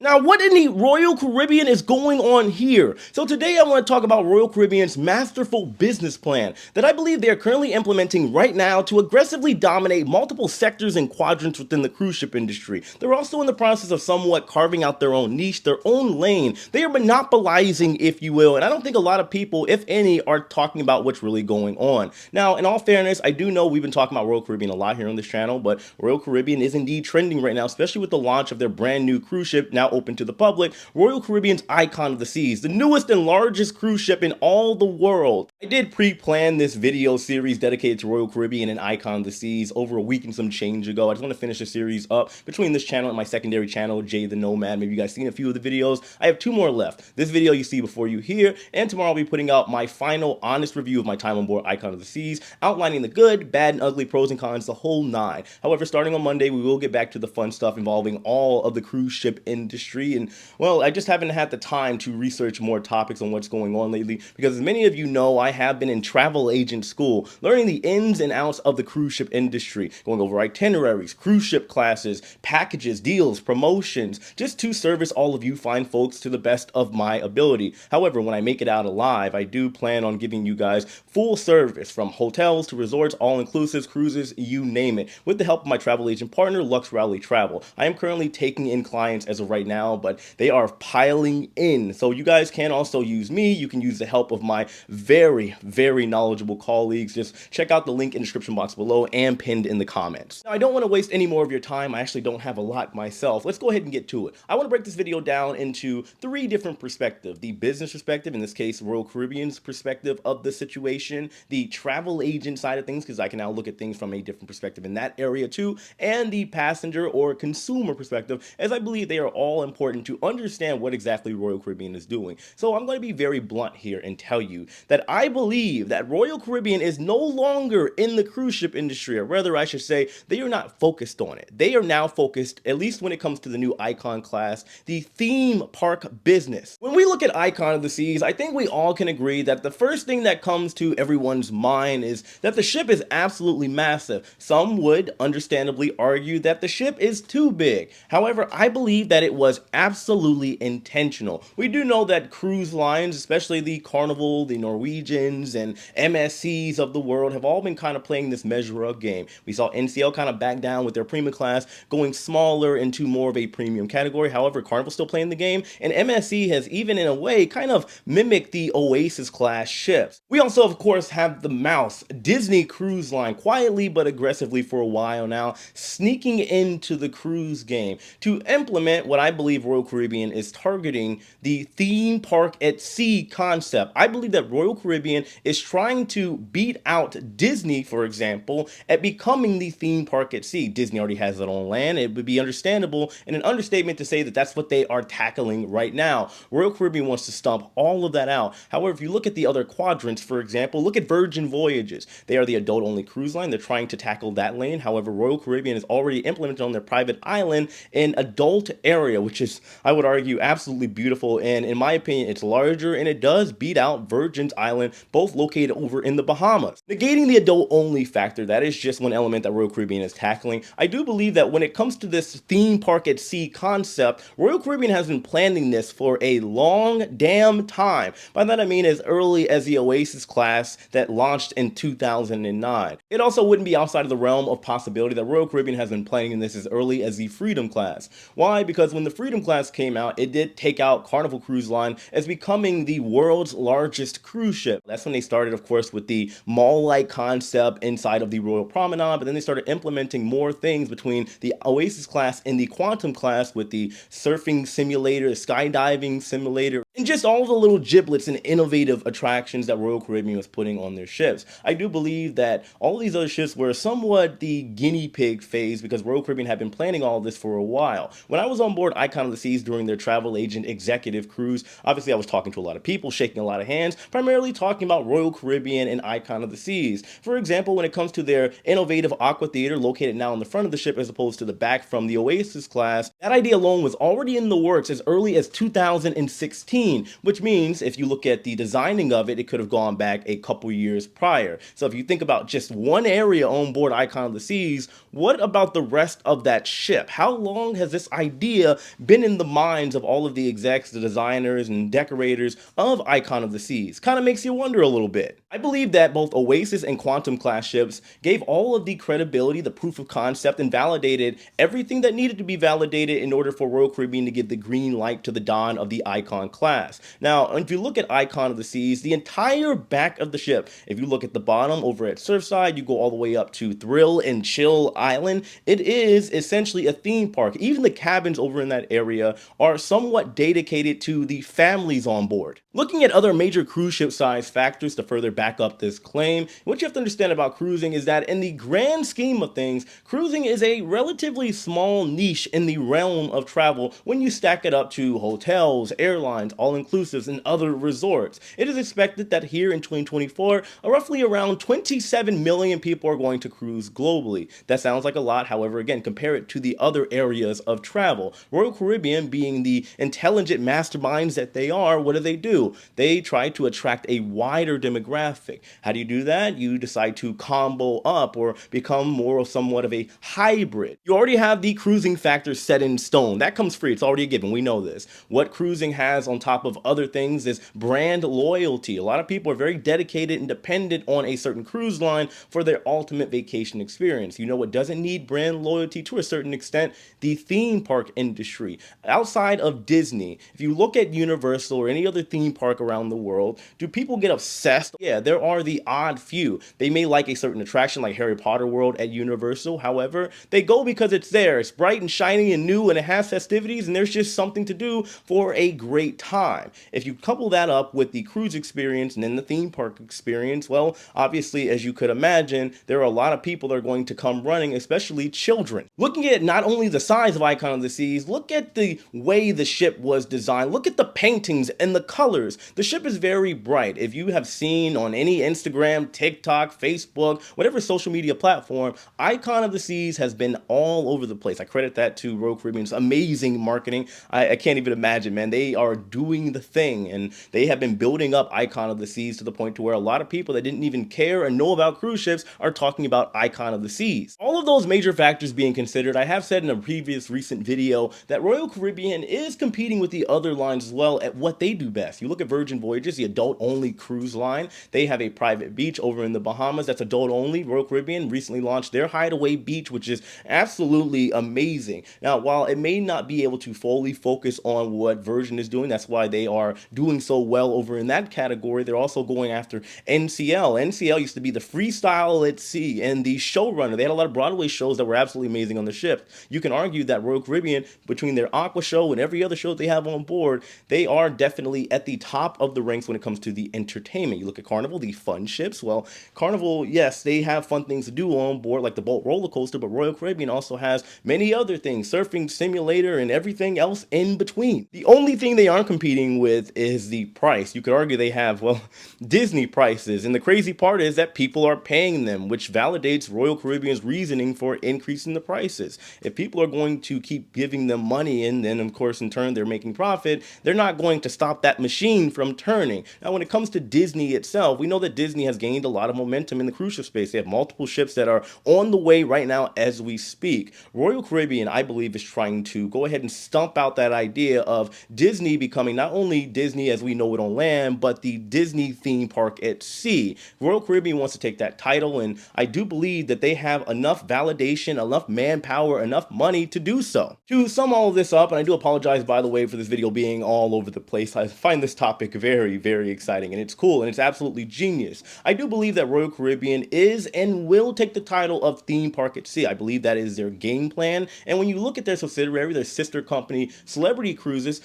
Now, what in the Royal Caribbean is going on here? So today I want to talk about Royal Caribbean's masterful business plan that I believe they are currently implementing right now to aggressively dominate multiple sectors and quadrants within the cruise ship industry. They're also in the process of somewhat carving out their own niche, their own lane. They are monopolizing, if you will, and I don't think a lot of people, if any, are talking about what's really going on. Now, in all fairness, I do know we've been talking about Royal Caribbean a lot here on this channel, but Royal Caribbean is indeed trending right now, especially with the launch of their brand new cruise ship now open to the public, Royal Caribbean's Icon of the Seas, the newest and largest cruise ship in all the world. I did pre-plan this video series dedicated to Royal Caribbean and Icon of the Seas over a week and some change ago. I just want to finish the series up between this channel and my secondary channel, Jay the Nomad. Maybe you guys seen a few of the videos. I have two more left. This video you see before you here, and tomorrow I'll be putting out my final honest review of my time on board Icon of the Seas, outlining the good, bad, and ugly, pros and cons, the whole nine. However, starting on Monday, we will get back to the fun stuff involving all of the cruise ship industry. And well, I just haven't had the time to research more topics on what's going on lately because, as many of you know, I have been in travel agent school, learning the ins and outs of the cruise ship industry, going over itineraries, cruise ship classes, packages, deals, promotions, just to service all of you fine folks to the best of my ability. However, when I make it out alive, I do plan on giving you guys full service from hotels to resorts, all-inclusives, cruises, you name it, with the help of my travel agent partner, Lux Rally Travel. I am currently taking in clients as of right now, but they are piling in. So you guys can also use me. You can use the help of my very, very knowledgeable colleagues. Just check out the link in the description box below and pinned in the comments. Now, I don't want to waste any more of your time. I actually don't have a lot myself. Let's go ahead and get to it. I want to break this video down into three different perspectives. The business perspective, in this case, Royal Caribbean's perspective of the situation, the travel agent side of things, because I can now look at things from a different perspective in that area too, and the passenger or consumer perspective, as I believe they are all important to understand what exactly Royal Caribbean is doing. So I'm going to be very blunt here and tell you that I believe that Royal Caribbean is no longer in the cruise ship industry, or rather I should say they are not focused on it. They are now focused, at least when it comes to the new Icon class, the theme park business. When we look at Icon of the Seas, I think we all can agree that the first thing that comes to everyone's mind is that the ship is absolutely massive. Some would understandably argue that the ship is too big. However, I believe that it was absolutely intentional. We do know that cruise lines, especially the Carnival, the Norwegians, and MSCs of the world have all been kind of playing this measure of game. We saw NCL kind of back down with their premium class, going smaller into more of a premium category. However, Carnival's still playing the game, and MSC has even in a way kind of mimicked the Oasis class ships. We also, of course, have the Mouse, Disney Cruise Line, quietly but aggressively for a while now, sneaking into the cruise game to implement what I believe Royal Caribbean is targeting, the theme park at sea concept. I believe that Royal Caribbean is trying to beat out Disney, for example, at becoming the theme park at sea. Disney already has it on land. It would be understandable and an understatement to say that that's what they are tackling right now. Royal Caribbean wants to stomp all of that out. However, if you look at the other quadrants, for example, look at Virgin Voyages. They are the adult-only cruise line. They're trying to tackle that lane. However, Royal Caribbean is already implemented on their private island an adult area, which is, I would argue, absolutely beautiful. And in my opinion, it's larger and it does beat out Virgin's Island, both located over in the Bahamas. Negating the adult-only factor, that is just one element that Royal Caribbean is tackling. I do believe that when it comes to this theme park at sea concept, Royal Caribbean has been planning this for a long damn time. By that I mean as early as the Oasis class that launched in 2009. It also wouldn't be outside of the realm of possibility that Royal Caribbean has been planning this as early as the Freedom class. Why? Because when the Freedom class came out, it did take out Carnival Cruise Line as becoming the world's largest cruise ship. That's when they started, of course, with the mall-like concept inside of the Royal Promenade, but then they started implementing more things between the Oasis class and the Quantum class with the surfing simulator, the skydiving simulator, and just all the little giblets and innovative attractions that Royal Caribbean was putting on their ships. I do believe that all these other ships were somewhat the guinea pig phase because Royal Caribbean had been planning all this for a while. When I was on board Icon of the Seas during their travel agent executive cruise, obviously I was talking to a lot of people, shaking a lot of hands, primarily talking about Royal Caribbean and Icon of the Seas. For example, when it comes to their innovative aqua theater located now in the front of the ship as opposed to the back from the Oasis class, that idea alone was already in the works as early as 2016. 2015, which means if you look at the designing of it, it could have gone back a couple years prior. So if you think about just one area on board Icon of the Seas, what about the rest of that ship? How long has this idea been in the minds of all of the execs, the designers, and decorators of Icon of the Seas? Kind of makes you wonder a little bit. I believe that both Oasis and Quantum class ships gave all of the credibility, the proof of concept, and validated everything that needed to be validated in order for Royal Caribbean to give the green light to the dawn of the Icon class. Now, if you look at Icon of the Seas, the entire back of the ship, if you look at the bottom over at Surfside, you go all the way up to Thrill and Chill Island, it is essentially a theme park. Even the cabins over in that area are somewhat dedicated to the families on board. Looking at other major cruise ship size factors to further back up this claim, what you have to understand about cruising is that in the grand scheme of things, cruising is a relatively small niche in the realm of travel when you stack it up to hotels, airlines, all-inclusives, and other resorts. It is expected that here in 2024, roughly around 27 million people are going to cruise globally. That sounds like a lot, however, again, compare it to the other areas of travel. Royal Caribbean, being the intelligent masterminds that they are, what do? They try to attract a wider demographic. How do you do that? You decide to combo up or become more of somewhat of a hybrid. You already have the cruising factor set in stone. That comes free. It's already a given. We know this. What cruising has on top of other things is brand loyalty. A lot of people are very dedicated and dependent on a certain cruise line for their ultimate vacation experience. You know what doesn't need brand loyalty to a certain extent? The theme park industry. Outside of Disney, if you look at Universal or any other theme park around the world, do people get obsessed? Yeah, there are the odd few. They may like a certain attraction like Harry Potter World at Universal. However, they go because it's there. It's bright and shiny and new and it has festivities and there's just something to do for a great time. If you couple that up with the cruise experience and then the theme park experience, well, obviously, as you could imagine, there are a lot of people that are going to come running, especially children. Looking at not only the size of Icon of the Seas, look at the way the ship was designed. Look at the paintings and the colors. The ship is very bright. If you have seen on any Instagram, TikTok, Facebook, whatever social media platform, Icon of the Seas has been all over the place. I credit that to Royal Caribbean's amazing marketing. I can't even imagine, man. They are doing the thing, and they have been building up Icon of the Seas to the point to where a lot of people that didn't even care or know about cruise ships are talking about Icon of the Seas. All of those major factors being considered, I have said in a previous recent video that Royal Caribbean is competing with the other lines as well at what they do best. You look at Virgin Voyages, the adult-only cruise line. They have a private beach over in the Bahamas that's adult-only. Royal Caribbean recently launched their Hideaway Beach, which is absolutely amazing. Now, while it may not be able to fully focus on what Virgin is doing, that's why they are doing so well over in that category. They're also going after NCL. NCL used to be the freestyle at sea and the showrunner. They had a lot of Broadway shows that were absolutely amazing on the ship. You can argue that Royal Caribbean, between their Aqua show and every other show they have on board, they are definitely at the top of the ranks when it comes to the entertainment. You look at Carnival, the fun ships. Well, Carnival, yes, they have fun things to do on board, like the boat roller coaster, but Royal Caribbean also has many other things, surfing simulator and everything else in between. The only thing they aren't competing with is the price. You could argue they have, well, Disney prices, and the crazy part is that people are paying them, which validates Royal Caribbean's reasoning for increasing the prices. If people are going to keep giving them money and then, of course, in turn, they're making profit, they're not going to stop that machine from turning. Now, when it comes to Disney itself, we know that Disney has gained a lot of momentum in the cruise ship space. They have multiple ships that are on the way right now as we speak. Royal Caribbean, I believe, is trying to go ahead and stump out that idea of Disney becoming not only Disney as we know it on land, but the Disney theme park at sea. Royal Caribbean wants to take that title, and I do believe that they have enough validation, enough manpower, enough money to do so. To sum all of this up, and I do apologize, by the way, for this video being all over the place. I find this topic very, very exciting, and it's cool, and it's absolutely genius. I do believe that Royal Caribbean is and will take the title of theme park at sea. I believe that is their game plan, and when you look at their subsidiary, their sister company, Celebrity Cruises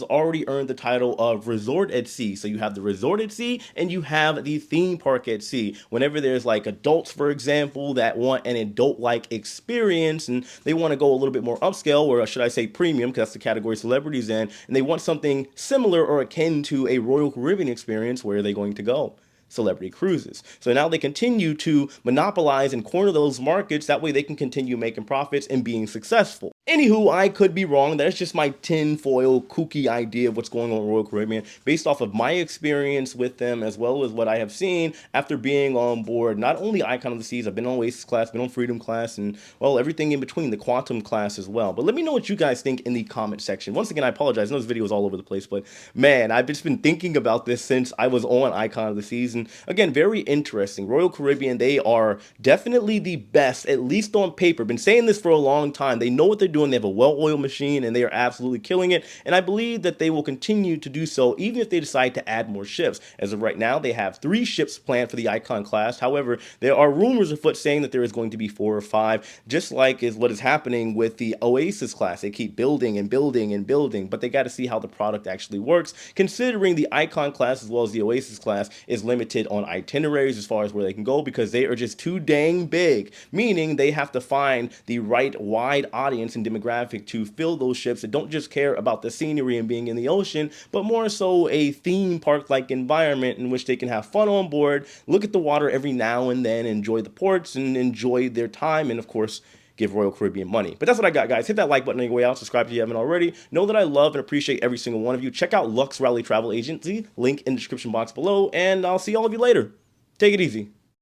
already earned the title of resort at sea. So you have the resort at sea and you have the theme park at sea. Whenever there's like adults, for example, that want an adult-like experience and they want to go a little bit more upscale, or should I say premium, because that's the category Celebrities in, and they want something similar or akin to a Royal Caribbean experience, where are they going to go? celebrity cruises. So now they continue to monopolize and corner those markets. That way they can continue making profits and being successful. Anywho, I could be wrong. That's just my tinfoil kooky idea of what's going on with Royal Caribbean based off of my experience with them as well as what I have seen after being on board not only Icon of the Seas, I've been on Oasis class, been on Freedom class, and well, everything in between, the Quantum class as well. But let me know what you guys think in the comment section. Once again, I apologize. I know this video is all over the place, but man, I've just been thinking about this since I was on Icon of the Seas. And again, very interesting. Royal Caribbean, they are definitely the best, at least on paper. Been saying this for a long time. They know what they're doing. They have a well-oiled machine, and they are absolutely killing it. And I believe that they will continue to do so, even if they decide to add more ships. As of right now, they have 3 ships planned for the Icon class. However, there are rumors afoot saying that there is going to be 4 or 5, just like is what is happening with the Oasis class. They keep building and building and building, but they got to see how the product actually works, considering the Icon class as well as the Oasis class is limited on itineraries as far as where they can go because they are just too dang big, meaning they have to find the right wide audience and demographic to fill those ships that don't just care about the scenery and being in the ocean, but more so a theme park like environment in which they can have fun on board, look at the water every now and then, enjoy the ports and enjoy their time, and of course give Royal Caribbean money. But that's what I got, guys. Hit that like button on your way out. Subscribe if you haven't already. Know that I love and appreciate every single one of you. Check out Lux Rally Travel Agency, link in the description box below, and I'll see all of you later. Take it easy.